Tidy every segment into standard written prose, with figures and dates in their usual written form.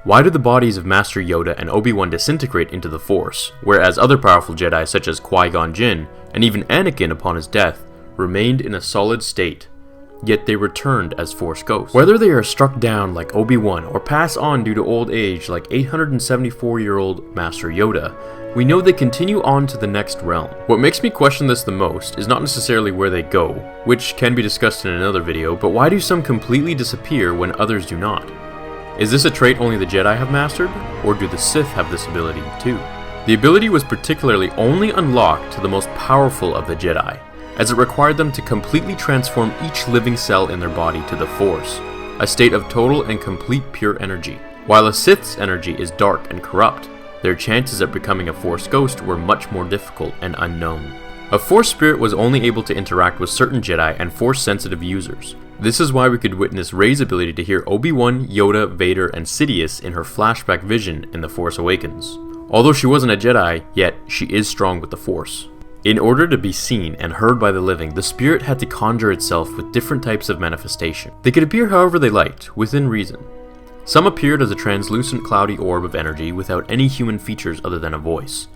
Why do the bodies of Master Yoda and Obi-Wan disintegrate into the Force, whereas other powerful Jedi such as Qui-Gon Jinn, and even Anakin upon his death, remained in a solid state, yet they returned as Force ghosts? Whether they are struck down like Obi-Wan or pass on due to old age like 874-year-old Master Yoda, we know they continue on to the next realm. What makes me question this the most is not necessarily where they go, which can be discussed in another video, but why do some completely disappear when others do not? Is this a trait only the Jedi have mastered, or do the Sith have this ability too? The ability was particularly only unlocked to the most powerful of the Jedi, as it required them to completely transform each living cell in their body to the Force, a state of total and complete pure energy. While a Sith's energy is dark and corrupt, their chances at becoming a Force ghost were much more difficult and unknown. A Force spirit was only able to interact with certain Jedi and Force-sensitive users. This is why we could witness Rey's ability to hear Obi-Wan, Yoda, Vader, and Sidious in her flashback vision in The Force Awakens. Although she wasn't a Jedi, yet she is strong with the Force. In order to be seen and heard by the living, the spirit had to conjure itself with different types of manifestation. They could appear however they liked, within reason. Some appeared as a translucent cloudy orb of energy without any human features other than a voice,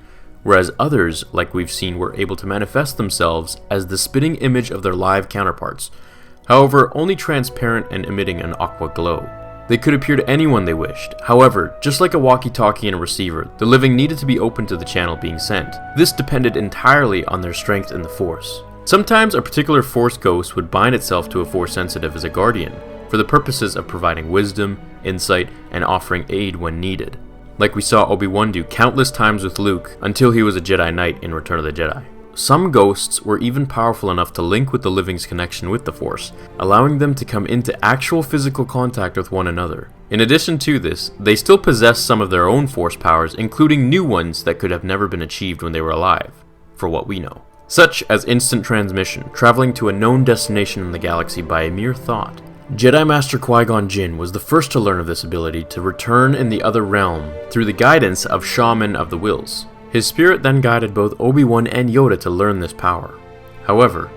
whereas others, like we've seen, were able to manifest themselves as the spitting image of their live counterparts, however only transparent and emitting an aqua glow. They could appear to anyone they wished. However, just like a walkie-talkie and a receiver, the living needed to be open to the channel being sent. This depended entirely on their strength in the Force. Sometimes a particular Force ghost would bind itself to a Force sensitive as a guardian, for the purposes of providing wisdom, insight, and offering aid when needed, like we saw Obi-Wan do countless times with Luke until he was a Jedi Knight in Return of the Jedi. Some ghosts were even powerful enough to link with the living's connection with the Force, allowing them to come into actual physical contact with one another. In addition to this, they still possessed some of their own Force powers, including new ones that could have never been achieved when they were alive, for what we know, such as instant transmission, traveling to a known destination in the galaxy by a mere thought. Jedi Master Qui-Gon Jinn was the first to learn of this ability to return in the other realm through the guidance of Shaman of the Wills. His spirit then guided both Obi-Wan and Yoda to learn this power. However,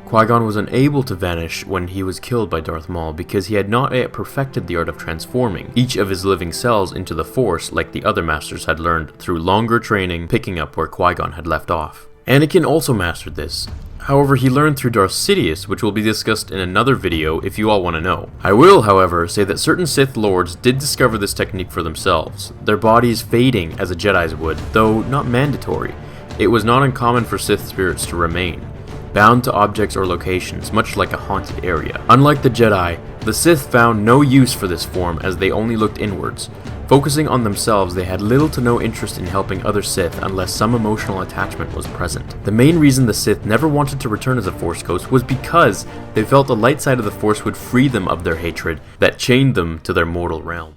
Qui-Gon was unable to vanish when he was killed by Darth Maul because he had not yet perfected the art of transforming each of his living cells into the Force like the other masters had learned through longer training, picking up where Qui-Gon had left off. Anakin also mastered this. However, he learned through Darth Sidious, which will be discussed in another video if you all want to know. I will, however, say that certain Sith Lords did discover this technique for themselves, their bodies fading as a Jedi's would, though not mandatory. It was not uncommon for Sith spirits to remain, bound to objects or locations, much like a haunted area. Unlike the Jedi, the Sith found no use for this form as they only looked inwards. Focusing on themselves, they had little to no interest in helping other Sith unless some emotional attachment was present. The main reason the Sith never wanted to return as a Force ghost was because they felt the light side of the Force would free them of their hatred that chained them to their mortal realm.